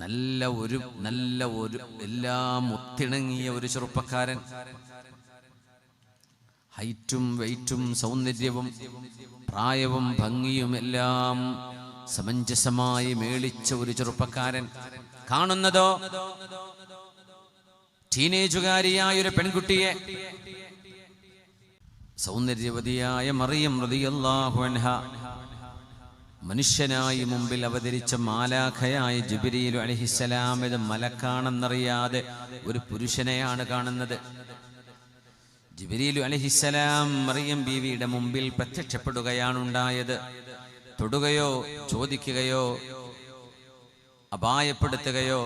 നല്ല ഒരു എല്ലാം ഒത്തിണങ്ങിയ ഒരു ചെറുപ്പക്കാരൻ, ഹൈറ്റും വെയിറ്റും സൗന്ദര്യവും പ്രായവും ഭംഗിയും എല്ലാം സമഞ്ജസമായി മേളിച്ച ഒരു ചെറുപ്പക്കാരൻ. കാണുന്നതോ ടീനേജുകാരിയായ ഒരു പെൺകുട്ടിയെ, സൗന്ദര്യവതിയായ മറിയം റളിയല്ലാഹു അൻഹ, മനുഷ്യനായി മുമ്പിൽ അവതരിച്ച മാലാഖയായ ജിബ്രീൽ അലൈഹിസ്സലാം. ഇത് മലക്കാണെന്നറിയാതെ ഒരു പുരുഷനെയാണ് കാണുന്നത്. ജിബ്രീൽ അലൈഹിസ്സലാം മറിയം ബീവിയുടെ മുമ്പിൽ പ്രത്യക്ഷപ്പെടുകയാണുണ്ടായത്. തൊടുകയോ ചോദിക്കുകയോ അപായപ്പെടുത്തുകയോ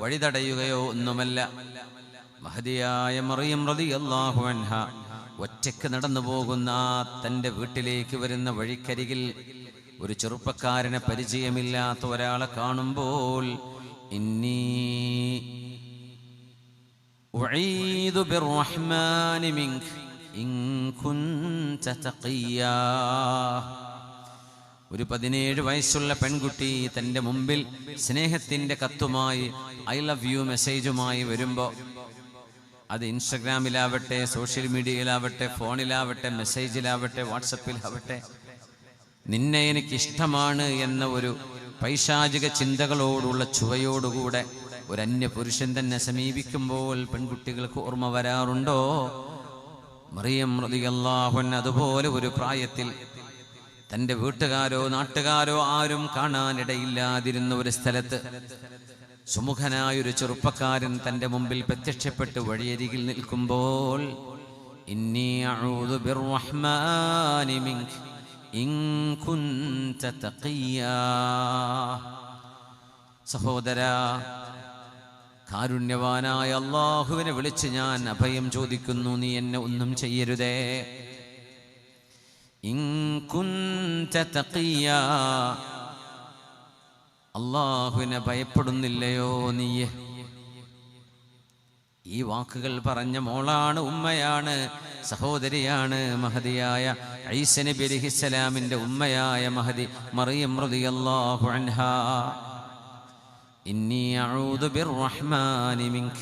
വഴിതടയുകയോ ഒന്നുമല്ല. മഹദിയായ മറിയം റളിയല്ലാഹു അൻഹ ഒറ്റയ്ക്ക് നടന്നു പോകുന്ന തൻ്റെ വീട്ടിലേക്ക് വരുന്ന വഴിക്കരികിൽ ഒരു ചെറുപ്പക്കാരനെ, പരിചയമില്ലാത്ത ഒരാളെ കാണുമ്പോൾ ഇന്നി ഉഈദു ബിർറഹ്മാനി മിൻക ഇൻ കുൻത തഖിയാ. ഒരു 17 വയസ്സുള്ള പെൺകുട്ടി തൻ്റെ മുമ്പിൽ സ്നേഹത്തിൻ്റെ കത്തുമായി, ഐ ലവ് യു മെസ്സേജുമായി വരുമ്പോൾ, അത് ഇൻസ്റ്റഗ്രാമിലാവട്ടെ, സോഷ്യൽ മീഡിയയിലാവട്ടെ, ഫോണിലാവട്ടെ, മെസ്സേജിലാവട്ടെ, വാട്സപ്പിലാവട്ടെ, നിന്നെ എനിക്കിഷ്ടമാണ് എന്ന ഒരു പൈശാചിക ചിന്തകളോടുള്ള ചുവയോടുകൂടെ ഒരു അന്യപുരുഷൻ തന്നെ സമീപിക്കുമ്പോൾ പെൺകുട്ടികൾക്ക് ഓർമ്മ വരാറുണ്ടോ? മറിയം റളിയല്ലാഹു അൻഹ അതുപോലെ ഒരു പ്രായത്തിൽ തൻ്റെ വീട്ടുകാരോ നാട്ടുകാരോ ആരും കാണാനിടയില്ലാതിരുന്ന ഒരു സ്ഥലത്ത് സുമുഖനായൊരു ചെറുപ്പക്കാരൻ തൻ്റെ മുമ്പിൽ പ്രത്യക്ഷപ്പെട്ട് വഴിയരികിൽ നിൽക്കുമ്പോൾ ഇന്നി അഊദു ബിർറഹ്മാനി മിൻക ഇൻ കുൻത തഖിയാ. സഹോദരാ, കാരുണ്യവാനായ അല്ലാഹുവിനെ വിളിച്ച് ഞാൻ അഭയം ചോദിക്കുന്നു, നീ എന്നെ ഒന്നും ചെയ്യരുതേ. ഇൻ കുൻത തഖിയാ, അല്ലാഹുവിനെ ഭയപ്പെടുന്നില്ലയോ നീ? ഈ വാക്കുകൾ പറഞ്ഞ മോളാണ്, ഉമ്മയാണ്, സഹോദരിയാണ് മഹദിയായ ഈസ നബി അലൈഹിസ്സലാമിന്റെ ഉമ്മയായ മഹദി മറിയം റളിയല്ലാഹു അൻഹാ. ഇന്നി അഊദു ബിർറഹ്മാനി മിൻക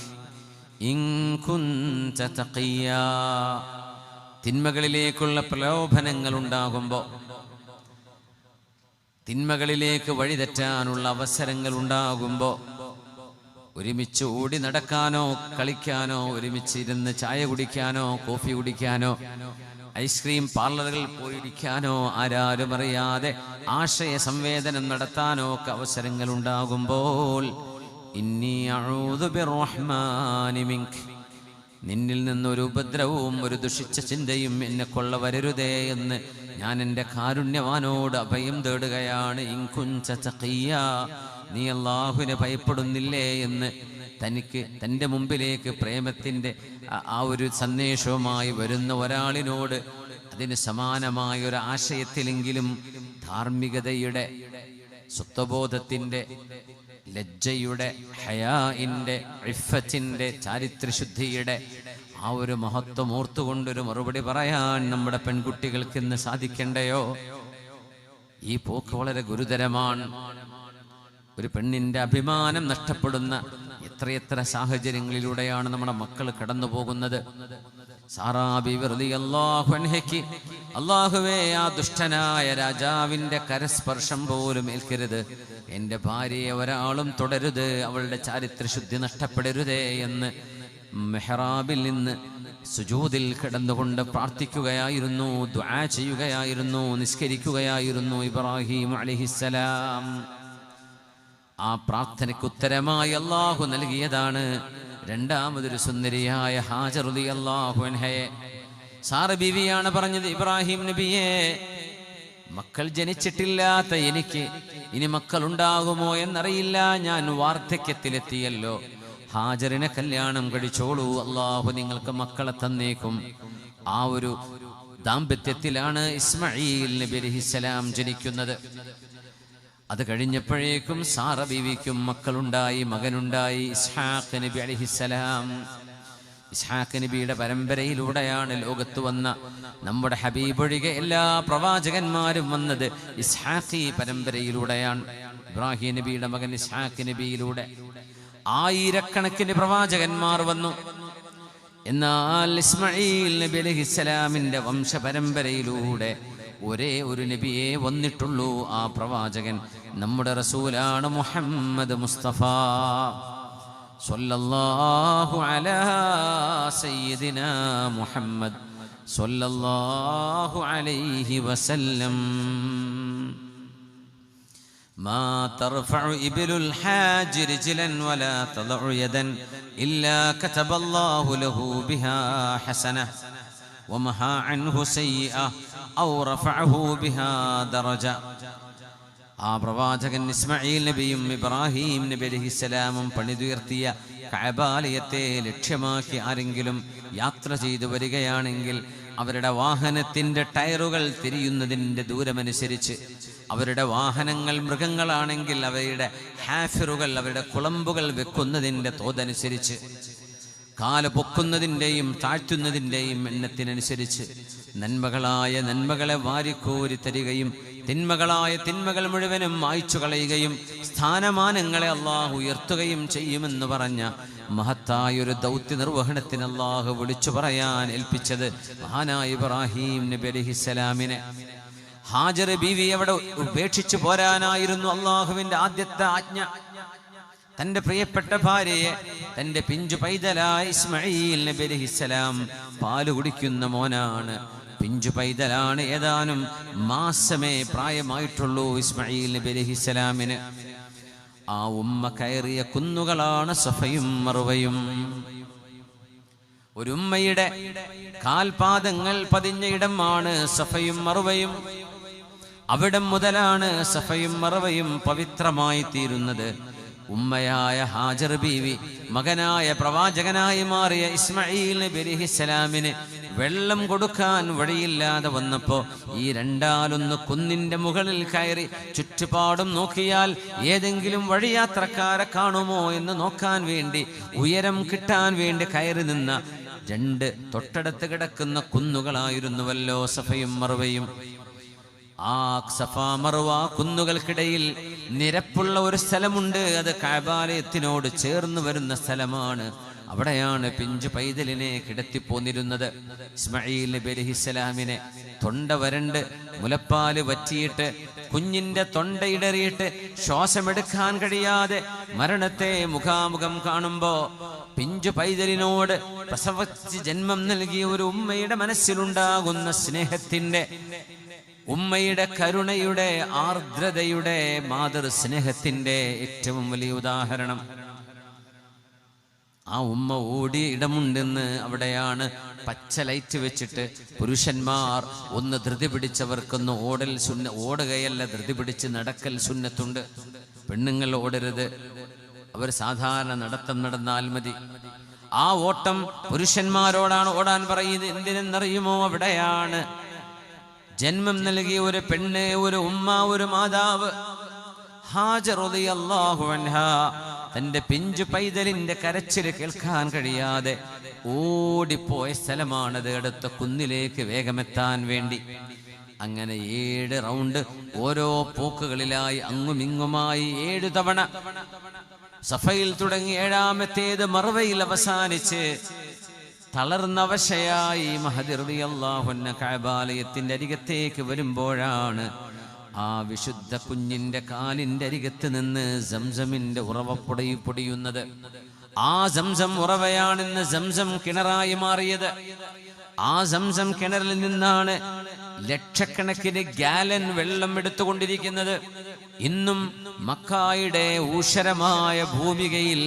ഇൻ കുൻത തഖിയാ. തിന്മകളിലേക്കുള്ള പ്രലോഭനങ്ങൾ ഉണ്ടാകുമ്പോൾ, തിന്മകളിലേക്ക് വഴിതെറ്റാനുള്ള അവസരങ്ങൾ ഉണ്ടാകുമ്പോൾ, ഒരുമിച്ച് ഓടി നടക്കാനോ കളിക്കാനോ, ഒരുമിച്ച് ഇരുന്ന് ചായ കുടിക്കാനോ കോഫി കുടിക്കാനോ, ഐസ്ക്രീം പാർലറുകളിൽ പോയിരിക്കാനോ, ആരാരും അറിയാതെ ആശയ സംവേദനം നടത്താനോ ഒക്കെ അവസരങ്ങൾ ഉണ്ടാകുമ്പോൾ ഇന്നി അഊദു ബിർറഹ്മാനി മിൻക, നിന്നിൽ നിന്നൊരു ഉപദ്രവവും ഒരു ദുഷിച്ച ചിന്തയും എന്നെ കൊള്ള വരരുതേ എന്ന് ഞാൻ എൻ്റെ കാരുണ്യവാനോട് അഭയം തേടുകയാണ്. ഇൻ കുൻത തഖിയാ, നീ അല്ലാഹുവിനെ ഭയപ്പെടുന്നില്ലേ എന്ന് തനിക്ക് തൻ്റെ മുമ്പിലേക്ക് പ്രേമത്തിൻ്റെ ആ ഒരു സന്ദേശവുമായി വരുന്ന ഒരാളിനോട് അതിന് സമാനമായ ഒരു ആശയത്തിലെങ്കിലും ധാർമ്മികതയുടെ, സ്വത്വബോധത്തിൻ്റെ, ലജ്ജയുടെ, ഹയാഇൻ്റെ, ഇഫ്ഫത്തിൻ്റെ, ചാരിത്രശുദ്ധിയുടെ ആ ഒരു മഹത്വം ഓർത്തുകൊണ്ടൊരു മറുപടി പറയാൻ നമ്മുടെ പെൺകുട്ടികൾക്ക് ഇന്ന് സാധിക്കണ്ടയോ? ഈ പോക്ക് വളരെ ഗുരുതരമാണ്. ഒരു പെണ്ണിൻ്റെ അഭിമാനം നഷ്ടപ്പെടുന്ന എത്രയെത്ര സാഹചര്യങ്ങളിലൂടെയാണ് നമ്മുടെ മക്കൾ കടന്നു പോകുന്നത്. സാറാ ബീവി റളിയല്ലാഹു അൻഹയ്ക്ക് അല്ലാഹുവേ, ആ ദുഷ്ടനായ രാജാവിൻ്റെ കരസ്പർശം പോലും ഏൽക്കരുത്, എൻ്റെ ഭാര്യയെ ഒരാളും തുടരുത്, അവളുടെ ചാരിത്രശുദ്ധി നഷ്ടപ്പെടരുതേ എന്ന് മെഹ്റാബിൽ നിന്ന് സുജൂദിൽ കിടന്നുകൊണ്ട് പ്രാർത്ഥിക്കുകയായിരുന്നു, ദുആ ചെയ്യുകയായിരുന്നു, നിസ്കരിക്കുകയായിരുന്നു ഇബ്രാഹിം അലൈഹിസ്സലാം. ആ പ്രാർത്ഥനയ്ക്ക് ഉത്തരമായി അല്ലാഹു നൽകിയതാണ് രണ്ടാമതൊരു സുന്ദരിയായ ഹാജർ റളിയല്ലാഹു അൻഹയെ. സാറ ബീവിയാണ് പറഞ്ഞത്, ഇബ്രാഹിം നബിയെ, മക്കൾ ജനിച്ചിട്ടില്ലാത്ത എനിക്ക് ഇനി മക്കളുണ്ടാകുമോ എന്നറിയില്ല, ഞാൻ വാർദ്ധക്യത്തിലെത്തിയല്ലോ, ഹാജറിനെ കല്യാണം കഴിച്ചോളൂ, അല്ലാഹു നിങ്ങൾക്ക് മക്കളെ തന്നേക്കും. ആ ഒരു ദാമ്പത്യത്തിലാണ് ഇസ്മാഈൽ നബി അലൈഹിസ്സലാം ജനിക്കുന്നത്. അത് കഴിഞ്ഞപ്പോഴേക്കും സാറ ബീവിക്കും മക്കളുണ്ടായി, മകനുണ്ടായി, ഇസ്ഹാഖ് നബി അലൈഹിസ്സലാം. ഇസ്ഹാഖ് നബിയുടെ പരമ്പരയിലൂടെയാണ് ലോകത്ത് വന്ന നമ്മുടെ ഹബീബ് ഒഴികെ എല്ലാ പ്രവാചകന്മാരും വന്നത് ഇസ്ഹാഖി പരമ്പരയിലൂടെയാണ്. ഇബ്രാഹിം നബിയുടെ മകൻ ഇസ്ഹാഖ് നബിയിലൂടെ ആയിരക്കണക്കിന് പ്രവാചകന്മാർ വന്നു. എന്നാൽ ഇസ്മായിൽ നബി അലൈഹിസ്സലാമിന്റെ വംശപരമ്പരയിലൂടെ ഒരേ ഒരു നബിയെ വന്നിട്ടുള്ളൂ. ആ പ്രവാചകൻ നമ്മുടെ റസൂലാണ് മുഹമ്മദ് മുസ്തഫ സ്വല്ലല്ലാഹു അലാ സയ്യിദിനാ മുഹമ്മദ് സ്വല്ലല്ലാഹു അലൈഹി വസല്ലം. മാ തർഫഉ ഇബ്ലുൽ ഹാജ് റിജ്ലൻ വലാ തദഉ യദൻ ഇല്ലാ കതബല്ലാഹു ലഹു ബിഹാ ഹസന വമഹാ അൻഹു സയ്യിഅ ഔ റഫഅഹു ബിഹാ ദറജ. ആ പ്രവാചകൻ ഇസ്മായിൽ നബിയും ഇബ്രാഹിം നബി അലൈഹിസ്സലാമും പണിതുയർത്തിയ കഅബാലയത്തെ ലക്ഷ്യമാക്കി ആരെങ്കിലും യാത്ര ചെയ്തു വരികയാണെങ്കിൽ അവരുടെ വാഹനത്തിൻ്റെ ടയറുകൾ തിരിയുന്നതിൻ്റെ ദൂരമനുസരിച്ച്, അവരുടെ വാഹനങ്ങൾ മൃഗങ്ങളാണെങ്കിൽ അവയുടെ ഹാഫിറുകൾ, അവരുടെ കുളമ്പുകൾ വെക്കുന്നതിൻ്റെ തോതനുസരിച്ച്, കാല് പൊക്കുന്നതിൻ്റെയും താഴ്ത്തുന്നതിൻ്റെയും എണ്ണത്തിനനുസരിച്ച് നന്മകളായ നന്മകളെ വാരിക്കോരി തരികയും തിന്മകളായ തിന്മകൾ മുഴുവനും മായ്ച്ചു കളയുകയും സ്ഥാനമാനങ്ങളെ അള്ളാഹു ഉയർത്തുകയും ചെയ്യുമെന്ന് പറഞ്ഞ മഹത്തായൊരു ദൗത്യ നിർവഹണത്തിന് അള്ളാഹു വിളിച്ചു പറയാൻ ഏൽപ്പിച്ചത് മഹാനായ ഇബ്രാഹിം നബി അലൈഹിസ്സലാമിനെ. ഹാജർ ബീവി അവിടെ ഉപേക്ഷിച്ചു പോരാനായിരുന്നു അള്ളാഹുവിൻ്റെ ആദ്യത്തെ ആജ്ഞ. തൻ്റെ പ്രിയപ്പെട്ട ഭാര്യയെ, തൻ്റെ പിഞ്ചു പൈതലായ ഇസ്മായിൽ നബി അലൈഹിസ്സലാം പാല് കുടിക്കുന്ന മോനാണ്, പിഞ്ചു പൈതലാണ്, ഏതാനും മാസമേ പ്രായമായിട്ടുള്ളൂ ഇസ്മായിൽ നബി അലൈഹിസ്സലാമിന്. ആ ഉമ്മ കയറിയ കുന്നുകളാണ് സഫയും മറുവയും. ഒരു ഉമ്മയുടെ കാൽപാദങ്ങൾ പതിഞ്ഞ ഇടമാണ് സഫയും മറുവയും. അവിടം മുതലാണ് സഫയും മറുവയും പവിത്രമായി തീരുന്നത്. ഉമ്മയായ ഹാജർ ബീവി മകനായ പ്രവാചകനായി മാറിയ ഇസ്മായിൽ നബി അലൈഹിസ്സലാമിന് വെള്ളം കൊടുക്കാൻ വഴിയില്ലാതെ വന്നപ്പോൾ ഈ രണ്ടാലൊന്ന് കുന്നിൻ്റെ മുകളിൽ കയറി ചുറ്റുപാടും നോക്കിയാൽ ഏതെങ്കിലും വഴിയാത്രക്കാരെ കാണുമോ എന്ന് നോക്കാൻ വേണ്ടി, ഉയരം കിട്ടാൻ വേണ്ടി കയറി നിന്ന രണ്ട് തൊട്ടടുത്ത് കിടക്കുന്ന കുന്നുകളായിരുന്നുവല്ലോ സഫയും മറുവയും. ആ സഫാ മറുവ കുന്നുകൾക്കിടയിൽ നിരപ്പുള്ള ഒരു സ്ഥലമുണ്ട്. അത് കഅബാലയത്തിനോട് ചേർന്ന് വരുന്ന സ്ഥലമാണ്. അവിടെയാണ് പിഞ്ചു പൈതലിനെ കിടത്തിപ്പോന്നിരുന്നത്. ഇസ്മായിൽ നബി അലൈഹിസ്സലാമിനെ തൊണ്ട വരണ്ട് മുലപ്പാല് വറ്റിയിട്ട് കുഞ്ഞിന്റെ തൊണ്ടയിടറിയിട്ട് ശ്വാസമെടുക്കാൻ കഴിയാതെ മരണത്തെ മുഖാമുഖം കാണുമ്പോ പിഞ്ചു പൈതലിനോട് പ്രസവിച്ച് ജന്മം നൽകിയ ഒരു ഉമ്മയുടെ മനസ്സിലുണ്ടാകുന്ന സ്നേഹത്തിന്റെ, ഉമ്മയുടെ കരുണയുടെ, ആർദ്രതയുടെ, മാതൃ സ്നേഹത്തിന്റെ ഏറ്റവും വലിയ ഉദാഹരണം. ആ ഉമ്മ ഓടിയ ഇടമുണ്ടെന്ന്. അവിടെയാണ് പച്ച ലൈറ്റ് വെച്ചിട്ട് പുരുഷന്മാർ ഒന്ന് ധൃതി പിടിച്ചവർക്കൊന്ന് ഓടൽ സുന്ന, ഓടുകയല്ല ധൃതി പിടിച്ച് നടക്കൽ സുന്നത്തുണ്ട്. പെണ്ണുങ്ങൾ ഓടരുത്, അവർ സാധാരണ നടത്തം നടന്നാൽ മതി. ആ ഓട്ടം പുരുഷന്മാരോടാണ് ഓടാൻ പറയുന്നത്. എന്തിനെന്നറിയുമോ? അവിടെയാണ് ജന്മം നൽകിയ ഒരു പെണ്ണ്, ഒരു ഉമ്മ, ഒരു മാതാവ് ഹാജർ റളിയല്ലാഹു അൻഹാ തന്റെ പിഞ്ചു പൈതലിന്റെ കരച്ചിൽ കേൾക്കാൻ കഴിയാതെ ഓടിപ്പോയ സ്ഥലമാണത്. അടുത്ത കുന്നിലേക്ക് വേഗമെത്താൻ വേണ്ടി അങ്ങനെ 7 റൗണ്ട് ഓരോ പോക്കുകളിലായി അങ്ങുമിങ്ങുമായി 7 തവണ സഫയിൽ തുടങ്ങി 7ാമത്തേത് മർവയിൽ അവസാനിച്ച് തളർന്നവശയായി മഹദി റളിയല്ലാഹു അൻഹ കഅബാലയത്തിന്റെ അരികത്തേക്ക് വരുമ്പോഴാണ് ആ വിശുദ്ധ കുഞ്ഞിന്റെ കാലിന്റെ അരികത്ത് നിന്ന് സംസമിന്റെ ഉറവ പൊടിയുന്നത്. ആ സംസം ഉറവയാണെന്ന് സംസം കിണറായി മാറിയത്. ആ സംസം കിണറിൽ നിന്നാണ് ലക്ഷക്കണക്കിന് ഗാലൻ വെള്ളം എടുത്തുകൊണ്ടിരിക്കുന്നത്. ഇന്നും മക്കായുടെ ഊഷരമായ ഭൂമികയിൽ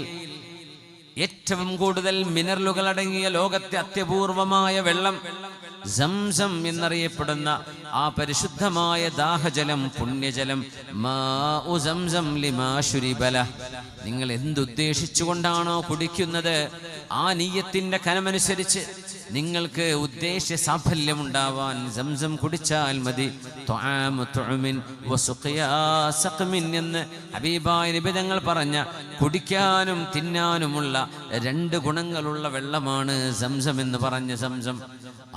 ഏറ്റവും കൂടുതൽ മിനറലുകൾ അടങ്ങിയ ലോകത്തെ അത്യപൂർവമായ വെള്ളം സംസം എന്നറിയപ്പെടുന്ന ആ പരിശുദ്ധമായ ദാഹജലം, പുണ്യജലം, മാഉ സംസം ലിമാ ശുരിബല. നിങ്ങൾ എന്തുദ്ദേശിച്ചുകൊണ്ടാണോ കുടിക്കുന്നത് ആ നീയത്തിന്റെ കനമനുസരിച്ച് നിങ്ങൾക്ക് ഉദ്ദേശ സാഫല്യമുണ്ടാവാൻ സംസം കുടിച്ചാൽ മതി. എന്ന് ഹബീബായ നബി തങ്ങൾ പറഞ്ഞ കുടിക്കാനും തിന്നാനുമുള്ള 2 ഗുണങ്ങളുള്ള വെള്ളമാണ് സംസം എന്ന് പറഞ്ഞ സംസം.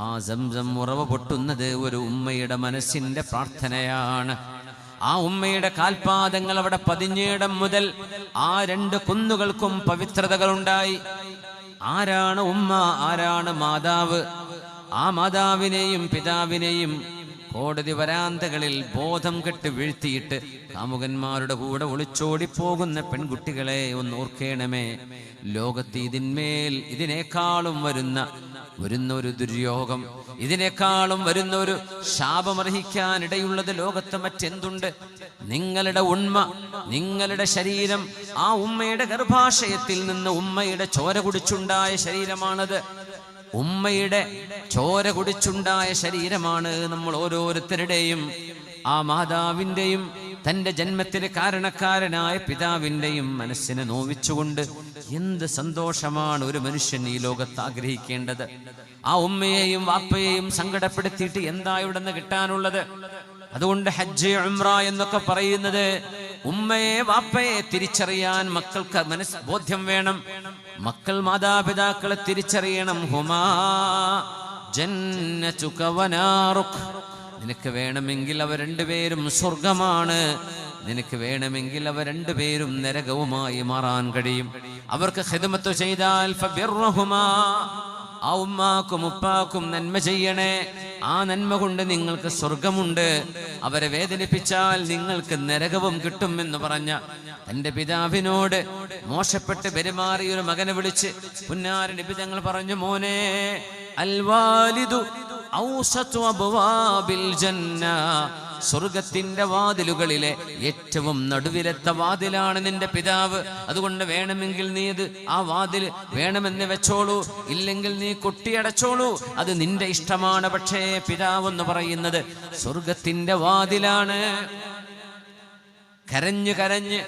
ആ സംസം ഉറവ പൊട്ടുന്നത് ഒരു ഉമ്മയുടെ മനസ്സിന്റെ പ്രാർത്ഥനയാണ്. ആ ഉമ്മയുടെ കാൽപാദങ്ങൾ അവിടെ പതിഞ്ഞിടം മുതൽ ആ 2 കുന്നുകൾക്കും പവിത്രതകളുണ്ടായി. ആരാണ് ഉമ്മ, ആരാണ് മാതാവ്? ആ മാതാവിനെയും പിതാവിനെയും കോടതി വരാന്തകളിൽ ബോധം കെട്ട് വീഴ്ത്തിയിട്ട് കാമുകന്മാരുടെ കൂടെ ഒളിച്ചോടിപ്പോകുന്ന പെൺകുട്ടികളെ ഒന്ന് ഓർക്കേണമേ. ലോകത്ത് ഇതിനേക്കാളും വരുന്ന ഒരു ദുര്യോഗം, ഇതിനേക്കാളും വരുന്ന ഒരു ശാപമർഹിക്കാനിടയുള്ളത് ലോകത്ത് മറ്റെന്തുണ്ട്? നിങ്ങളുടെ ഉണ്മ, നിങ്ങളുടെ ശരീരം ആ ഉമ്മയുടെ ഗർഭാശയത്തിൽ നിന്ന് ഉമ്മയുടെ ചോര കുടിച്ചുണ്ടായ ശരീരമാണത്. ഉമ്മയുടെ ചോര കുടിച്ചുണ്ടായ ശരീരമാണ് നമ്മൾ ഓരോരുത്തരുടെയും. ആ മാതാവിൻ്റെയും തൻ്റെ ജന്മത്തിന് കാരണക്കാരനായ പിതാവിൻ്റെയും മനസ്സിനെ നോവിച്ചുകൊണ്ട് എന്ത് സന്തോഷമാണ് ഒരു മനുഷ്യൻ ഈ ലോകത്ത് ആഗ്രഹിക്കേണ്ടത്? ആ ഉമ്മയെയും വാപ്പയെയും സങ്കടപ്പെടുത്തിയിട്ട് എന്താ ഇവിടെ നിന്ന് കിട്ടാനുള്ളത്? അതുകൊണ്ട് ഹജ്ജ്, ഉംറ എന്നൊക്കെ പറയുന്നത് ഉമ്മയെ വാപ്പയെ തിരിച്ചറിയാൻ മക്കൾക്ക് ബോധ്യം വേണം. മക്കൾ മാതാപിതാക്കളെ തിരിച്ചറിയണം. ഹുമാ ജന്നതുക വനാറുക, നിനക്ക് വേണമെങ്കിൽ അവർ 2 പേരും സ്വർഗമാണ്, നിനക്ക് വേണമെങ്കിൽ അവർ 2 പേരും നരകവുമായി മാറാൻ കഴിയും. അവർക്ക് ഖിദ്മത്ത് ചെയ്താൽ ഫബിർഹുമാ, ആ ഉമ്മാക്കും ഉപ്പാക്കും നന്മ ചെയ്യണേ, ആ നന്മ കൊണ്ട് നിങ്ങൾക്ക് സ്വർഗമുണ്ട്. അവരെ വേദനിപ്പിച്ചാൽ നിങ്ങൾക്ക് നരകവും കിട്ടുമെന്ന് പറഞ്ഞ തന്റെ പിതാവിനോട് മോശപ്പെട്ട് പെരുമാറിയ ഒരു മകനെ വിളിച്ച് പുന്നാര നബി തങ്ങൾ പറഞ്ഞു, മോനെ, അൽ വാലിദു ഔസതു അബ്വാബിൽ ജന്ന, സ്വർഗത്തിന്റെ വാതിലുകളിലെ ഏറ്റവും നടുവിലത്തെ വാതിലാണ് നിന്റെ പിതാവ്. അതുകൊണ്ട് വേണമെങ്കിൽ നീ ആ വാതിൽ വേണമെന്ന് വെച്ചോളൂ, ഇല്ലെങ്കിൽ നീ കൊട്ടിയടച്ചോളൂ, അത് നിന്റെ ഇഷ്ടമാണ്. പക്ഷേ പിതാവ് എന്ന് പറയുന്നത് സ്വർഗത്തിന്റെ വാതിലാണ്. കരഞ്ഞ് കരഞ്ഞ്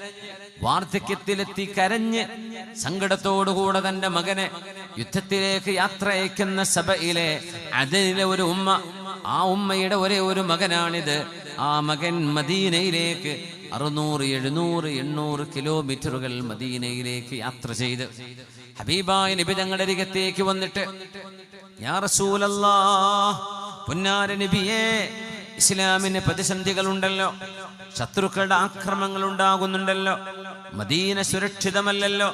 വാർദ്ധക്യത്തിലെത്തി കരഞ്ഞ് സങ്കടത്തോടുകൂടെ തന്റെ മകനെ യുദ്ധത്തിലേക്ക് യാത്ര അയക്കുന്ന സബയിലെ അദനിലെ ഒരു ഉമ്മ, ആ ഉമ്മയുടെ ഒരേ ഒരു മകനാണിത്. ആ മകൻ മദീനയിലേക്ക് 600, 700, 800 കിലോമീറ്ററുകൾ മദീനയിലേക്ക് യാത്ര ചെയ്ത് ഹബീബായ നബി തങ്ങളുടെ അരികത്തേക്ക് വന്നിട്ട്, യാ റസൂലല്ലാഹ്, പുന്നാര നബിയേ, ഇസ്ലാമിന് പ്രതിസന്ധികളുണ്ടല്ലോ, ശത്രുക്കളുടെ ആക്രമണങ്ങൾ ഉണ്ടാകുന്നുണ്ടല്ലോ, മദീന സുരക്ഷിതമല്ലല്ലോ,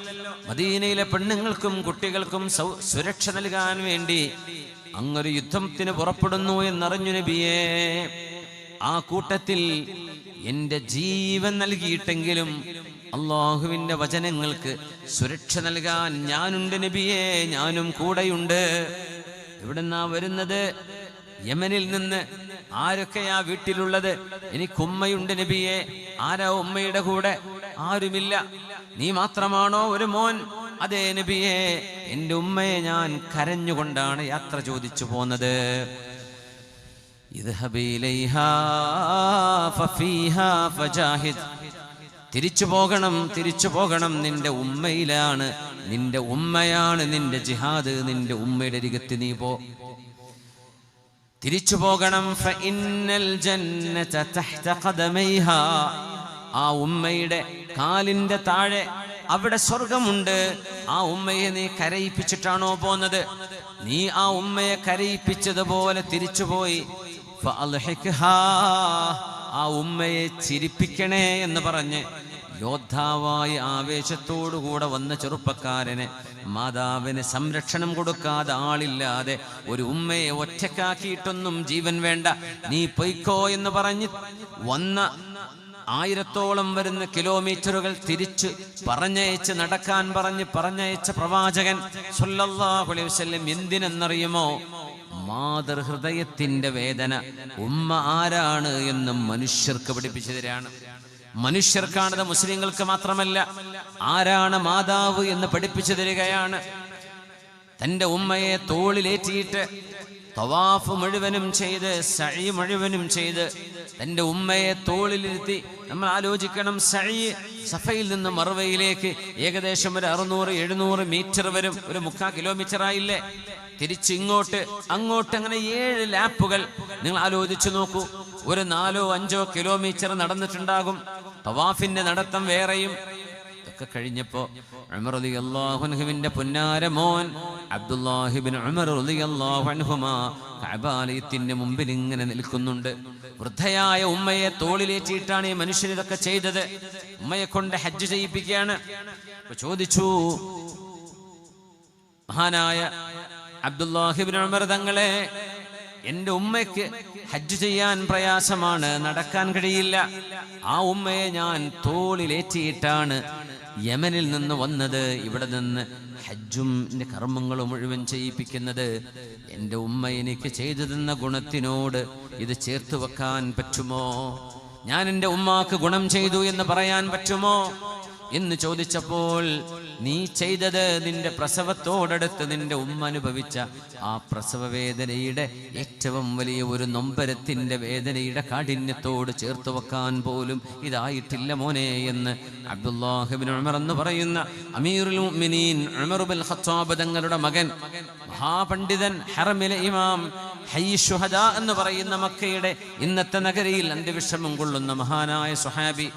മദീനയിലെ പെണ്ണുങ്ങൾക്കും കുട്ടികൾക്കും സുരക്ഷ നൽകാൻ വേണ്ടി അങ്ങൊരു യുദ്ധത്തിന് പുറപ്പെടുന്നു എന്നറിഞ്ഞു നബിയേ. ആ കൂട്ടത്തിൽ എന്റെ ജീവൻ നൽകിയിട്ടെങ്കിലും അള്ളാഹുവിന്റെ വചനങ്ങൾക്ക് സുരക്ഷ നൽകാൻ ഞാനുണ്ട് നബിയേ, ഞാനും കൂടെയുണ്ട്. എവിടെന്നാ വരുന്നത്? യമനിൽ നിന്ന്. ആരൊക്കെയാ വീട്ടിലുള്ളത്? എനിക്കുമ്മയുണ്ട് നബിയേ. ആരാ ഉമ്മയുടെ കൂടെ? ആരുമില്ല. നീ മാത്രമാണോ ഒരു മോൻ? അതേ നബിയേ, എന്റെ ഉമ്മയെ ഞാൻ കരഞ്ഞുകൊണ്ടാണ് യാത്ര ചോദിച്ചു പോന്നത്. തിരിച്ചു പോകണം, തിരിച്ചു പോകണം, നിന്റെ ഉമ്മയിലാണ്, നിന്റെ ഉമ്മയാണ് നിന്റെ ജിഹാദ്, നിന്റെ ഉമ്മയുടെ അരികത്ത് നീ പോ, തിരിച്ചു പോകണം. ഫഇന്നൽ ജന്നത തഹ്ത ഖദമൈഹാ, ആ ഉമ്മയുടെ കാലിന്റെ താഴെ അവിടെ സ്വർഗമുണ്ട്. ആ ഉമ്മയെ നീ കരയിപ്പിച്ചിട്ടാണോ പോന്നത്? നീ ആ ഉമ്മയെ കരയിപ്പിച്ചതുപോലെ തിരിച്ചുപോയി ഫഅൽഹിഖ്ഹാ, ആ ഉമ്മയെ ചിരിപ്പിക്കണേ എന്ന് പറഞ്ഞ് യോദ്ധാവായി ആവേശത്തോടുകൂടെ വന്ന ചെറുപ്പക്കാരന്, മാതാവിന് സംരക്ഷണം കൊടുക്കാതെ, ആളില്ലാതെ ഒരു ഉമ്മയെ ഒറ്റക്കാക്കിയിട്ടൊന്നും ജീവൻ വേണ്ട, നീ പൊയ്ക്കോ എന്ന് പറഞ്ഞ് വന്ന 1000-ഓളം വരുന്ന കിലോമീറ്ററുകൾ തിരിച്ച് പറഞ്ഞയച്ച് നടക്കാൻ പറഞ്ഞയച്ച പ്രവാചകൻ സല്ലല്ലാഹു അലൈഹി വസല്ലം എന്തിനെന്നറിയുമോ? മാതൃഹൃദയത്തിന്റെ വേദന ഉമ്മ ആരാണ് എന്ന് മനുഷ്യർക്ക് പഠിപ്പിച്ചു തരാണ്. മനുഷ്യർക്കാണത്, മുസ്ലിങ്ങൾക്ക് മാത്രമല്ല. ആരാണ് മാതാവ് എന്ന് പഠിപ്പിച്ചു തരികയാണ്. തന്റെ ഉമ്മയെ തോളിലേറ്റിയിട്ട് തവാഫ് മുഴുവനും ചെയ്ത്, സഈ മുഴുവനും ചെയ്ത് തന്റെ ഉമ്മയെ തോളിലിരുത്തി. നമ്മൾ ആലോചിക്കണം, സഈ സഫയിൽ നിന്ന് മർവയിലേക്ക് ഏകദേശം ഒരു 600-700 മീറ്റർ വരും, ഒരു 3/4 കിലോമീറ്റർ ആയില്ലേ? തിരിച്ച് അങ്ങോട്ട് അങ്ങനെ 7 ലാപ്പുകൾ. നിങ്ങൾ ആലോചിച്ചു നോക്കൂ, ഒരു 4-5 കിലോമീറ്റർ നടന്നിട്ടുണ്ടാകും. തവാഫിന്റെ നടത്തം വേറെയും. ഒക്കെ കഴിഞ്ഞപ്പോൾ ഉമർ റളിയല്ലാഹു അൻഹുവിന്റെ പുന്നാര മോൻ അബ്ദുല്ലാഹി ഇബ്നു ഉമർ റളിയല്ലാഹു അൻഹുമാ കഅബാലയത്തിന്റെ മുമ്പിൽ ഇങ്ങനെ നിൽക്കുന്നുണ്ട്. വൃദ്ധയായ ഉമ്മയെ തോളിലേറ്റിയിട്ടാണ് ഈ മനുഷ്യൻ ഇതൊക്കെ ചെയ്തത്. ഉമ്മയെ കൊണ്ട് ഹജ്ജ് ചെയ്യിപ്പിക്കുകയാണ്. ചോദിച്ചു, മഹാനായ അബ്ദുല്ലാഹി ഇബ്നു ഉമർ തങ്ങളെ, എന്റെ ഉമ്മയ്ക്ക് ഹജ്ജ് ചെയ്യാൻ പ്രയാസമാണ്, നടക്കാൻ കഴിയില്ല. ആ ഉമ്മയെ ഞാൻ തോളിലേറ്റിയിട്ടാണ് യമനിൽ നിന്ന് വന്നത്, ഇവിടെ നിന്ന് ഹജ്ജും കർമ്മങ്ങളും മുഴുവൻ ചെയ്യിപ്പിക്കുന്നത്. എൻ്റെ ഉമ്മ എനിക്ക് ചെയ്തു തന്ന ഗുണത്തിനോട് ഇത് ചേർത്ത് വെക്കാൻ പറ്റുമോ? ഞാൻ എൻ്റെ ഉമ്മാക്ക് ഗുണം ചെയ്തു എന്ന് പറയാൻ പറ്റുമോ എന്ന് ചോദിച്ചപ്പോൾ, നീ ചെയ്തത് നിന്റെ പ്രസവത്തോടടുത്ത് നിന്റെ ഉമ്മ അനുഭവിച്ച ആ പ്രസവ വേദനയുടെ ഏറ്റവും വലിയ ഒരു നൊമ്പരത്തിന്റെ വേദനയുടെ കാഠിന്യത്തോട് ചേർത്ത് വെക്കാൻ പോലും ഇതായിട്ടില്ല മോനെ എന്ന് അബ്ദുല്ലാഹി ഇബ്നു ഉമർ എന്ന് പറയുന്ന അമീറുൽ മുഅ്മിനീൻ ഉമർ ഇബ്നുൽ ഖത്താബ് തങ്ങളുടെ മകൻ, മഹാപണ്ഡിതൻ, ഹറമിലെ ഇമാം, ഹയ്യ് ശുഹദാ എന്ന് പറയുന്ന മക്കയുടെ ഇന്നത്തെ നഗരിയിൽ അന്ത്യവിഷമം കൊള്ളുന്ന മഹാനായ സ്വഹാബി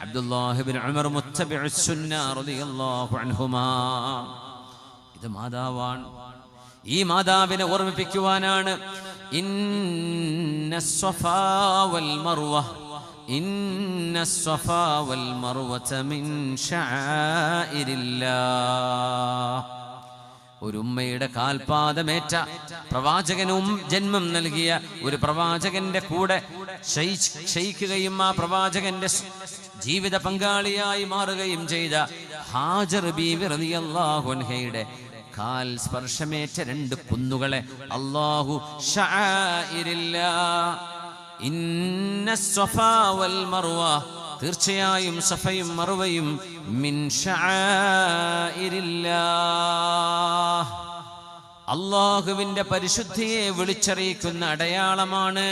അബ്ദുല്ലാഹി ഇബ്നു ഉമർ മുത്തബിഉസ് സുന്ന റളിയല്ലാഹു അൻഹുമാ. ഇത് മാതാവാണ്. ഈ മാതാവിനെ ഓർമ്മിപ്പിക്കുവാനാണ് ഇന്നസ്സഫാ വൽ മർവ ഇന്നസ്സഫാ വൽ മർവത മിൻ ശആഇരില്ലാഹ്. ഒരു ഉമ്മയുടെ കാൽപാദമേറ്റ പ്രവാചകനും ജന്മം നൽകിയ ഒരു പ്രവാചകന്റെ കൂടെ ശയിക്കുകയും ആ പ്രവാചകന്റെ ജീവിത പങ്കാളിയായി മാറുകയും ചെയ്ത ഹാജർ ബീവി റളിയല്ലാഹു അൻഹയുടെ കാൽ സ്പർശമേറ്റ രണ്ട് കുന്നുകളെ അല്ലാഹു ശആഇരില്ലാഹ്, ഇന്നസ്സഫാ വൽ മർവ, തീർച്ചയായും സഫയും മർവയും മിൻ ശആഇരില്ലാഹ്, അല്ലാഹുവിന്റെ പരിശുദ്ധിയെ വിളിച്ചറിയിക്കുന്ന അടയാളമാണ്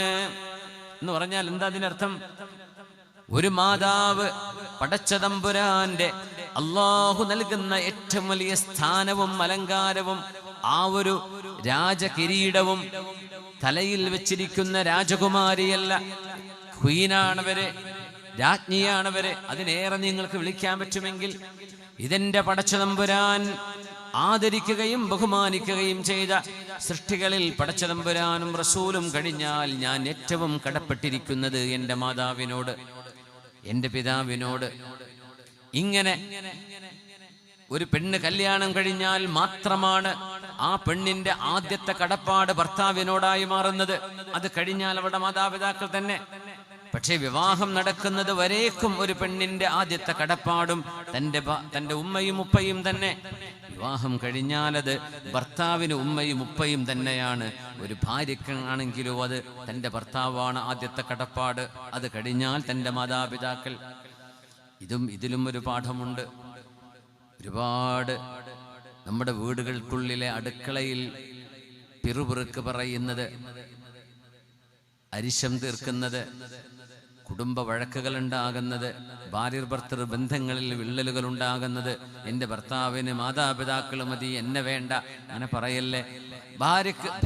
എന്ന് പറഞ്ഞാൽ എന്താ അതിനർത്ഥം? ഒരു മാതാവ് പടച്ചതമ്പുരാന്റെ അല്ലാഹു നൽകുന്ന ഏറ്റവും വലിയ സ്ഥാനവും അലങ്കാരവും ആ ഒരു രാജകിരീടവും തലയിൽ വെച്ചിരിക്കുന്ന രാജകുമാരിയല്ല, ക്വീനാണവര്, രാജ്ഞിയാണവര്. അതിനേറെ നിങ്ങൾക്ക് വിളിക്കാൻ പറ്റുമെങ്കിൽ ഇതെന്റെ പടച്ചതമ്പുരാൻ ആദരിക്കുകയും ബഹുമാനിക്കുകയും ചെയ്ത സൃഷ്ടികളിൽ പടച്ചതമ്പുരാനും റസൂലും കഴിഞ്ഞാൽ ഞാൻ ഏറ്റവും കടപ്പെട്ടിരിക്കുന്നത് എൻ്റെ മാതാവിനോട്, എൻ്റെ പിതാവിനോട്. ഇങ്ങനെ ഒരു പെണ്ണ് കല്യാണം കഴിഞ്ഞാൽ മാത്രമാണ് ആ പെണ്ണിന്റെ ആദ്യത്തെ കടപ്പാട് ഭർത്താവിനോടായി മാറുന്നത്. അത് കഴിഞ്ഞാൽ അവരുടെ മാതാപിതാക്കൾ തന്നെ. പക്ഷേ വിവാഹം നടക്കുന്നത് വരേക്കും ഒരു പെണ്ണിന്റെ ആദ്യത്തെ കടപ്പാടും തൻ്റെ ഉമ്മയും ഉപ്പയും തന്നെ. വിവാഹം കഴിഞ്ഞാൽ അത് ഭർത്താവിന് ഉമ്മയും ഉപ്പയും തന്നെയാണ്. ഒരു ഭാര്യക്കാണെങ്കിലോ അത് തൻ്റെ ഭർത്താവാണ് ആദ്യത്തെ കടപ്പാട്. അത് കഴിഞ്ഞാൽ തൻ്റെ മാതാപിതാക്കൾ. ഇതിലും ഒരു പാഠമുണ്ട്. ഒരുപാട് നമ്മുടെ വീടുകൾക്കുള്ളിലെ അടുക്കളയിൽ പിറുപിറുക്ക് പറയുന്നത്, അരിശം തീർക്കുന്നത്, കുടുംബ വഴക്കുകൾ ഉണ്ടാകുന്നത്, ഭാര്യ ഭർത്തൃ ബന്ധങ്ങളിൽ വിള്ളലുകൾ ഉണ്ടാകുന്നത്, എൻ്റെ ഭർത്താവിന് മാതാപിതാക്കൾ മതി, എന്നെ വേണ്ട, അങ്ങനെ പറയല്ലേ.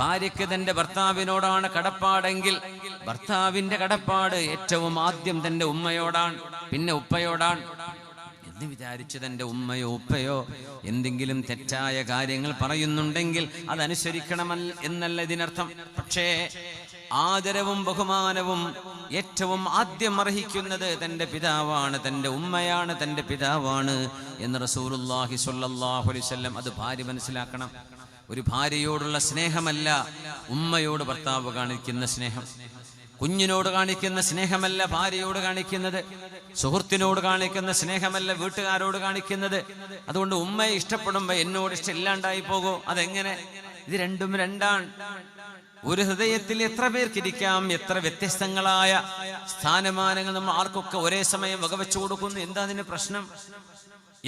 ഭാര്യക്ക് തൻ്റെ ഭർത്താവിനോടാണ് കടപ്പാടെങ്കിൽ ഭർത്താവിൻ്റെ കടപ്പാട് ഏറ്റവും ആദ്യം തൻ്റെ ഉമ്മയോടാണ്, പിന്നെ ഉപ്പയോടാണ് എന്ന് വിചാരിച്ച് തൻ്റെ ഉമ്മയോ ഉപ്പയോ എന്തെങ്കിലും തെറ്റായ കാര്യങ്ങൾ പറയുന്നുണ്ടെങ്കിൽ അതനുസരിക്കണമെന്ന് എന്നല്ല ഇതിനർത്ഥം. പക്ഷേ ആദരവും ബഹുമാനവും ഏറ്റവും ആദ്യം അർഹിക്കുന്നത് തൻ്റെ പിതാവാണ്, തൻ്റെ ഉമ്മയാണ്, തൻ്റെ പിതാവാണ് എന്ന് റസൂലുള്ളാഹി സ്വല്ലല്ലാഹു അലൈഹി വസല്ലം. അത് ഭാര്യ മനസ്സിലാക്കണം. ഒരു ഭാര്യയോടുള്ള സ്നേഹമല്ല ഉമ്മയോട് ഭർത്താവ് കാണിക്കുന്ന സ്നേഹം. കുഞ്ഞിനോട് കാണിക്കുന്ന സ്നേഹമല്ല ഭാര്യയോട് കാണിക്കുന്നത്. സുഹൃത്തിനോട് കാണിക്കുന്ന സ്നേഹമല്ല വീട്ടുകാരോട് കാണിക്കുന്നത്. അതുകൊണ്ട് ഉമ്മയെ ഇഷ്ടപ്പെടുമ്പോ എന്നോട് ഇഷ്ടം ഇല്ലാണ്ടായി പോകോ? അതെങ്ങനെ? ഇത് രണ്ടും രണ്ടാണ്. ഒരു ഹൃദയത്തിൽ എത്ര പേർക്കിരിക്കാം, എത്ര വ്യത്യസ്തങ്ങളായ സ്ഥാനമാനങ്ങൾ നമ്മൾ ആർക്കൊക്കെ ഒരേ സമയം വകവെച്ചു കൊടുക്കുന്നു. എന്താ അതിന് പ്രശ്നം?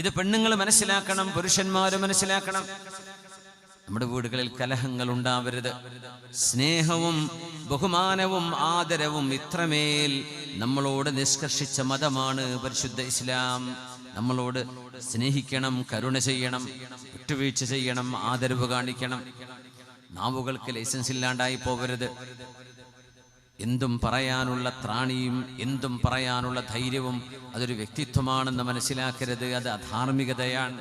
ഇത് പെണ്ണുങ്ങൾ മനസ്സിലാക്കണം, പുരുഷന്മാര് മനസ്സിലാക്കണം. നമ്മുടെ വീടുകളിൽ കലഹങ്ങൾ ഉണ്ടാവരുത്. സ്നേഹവും ബഹുമാനവും ആദരവും ഇത്രമേൽ നമ്മളോട് നിഷ്കർഷിച്ച മതമാണ് പരിശുദ്ധ ഇസ്ലാം. നമ്മളോട് സ്നേഹിക്കണം, കരുണ ചെയ്യണം, വിട്ടുവീഴ്ച ചെയ്യണം, ആദരവ് കാണിക്കണം. നാവുകൾക്ക് ലൈസൻസ് ഇല്ലാണ്ടായി പോകരുത്. എന്തും പറയാനുള്ള ത്രാണിയും എന്തും പറയാനുള്ള ധൈര്യവും അതൊരു വ്യക്തിത്വമാണെന്ന് മനസ്സിലാക്കരുത്. അത് അധാർമികതയാണ്.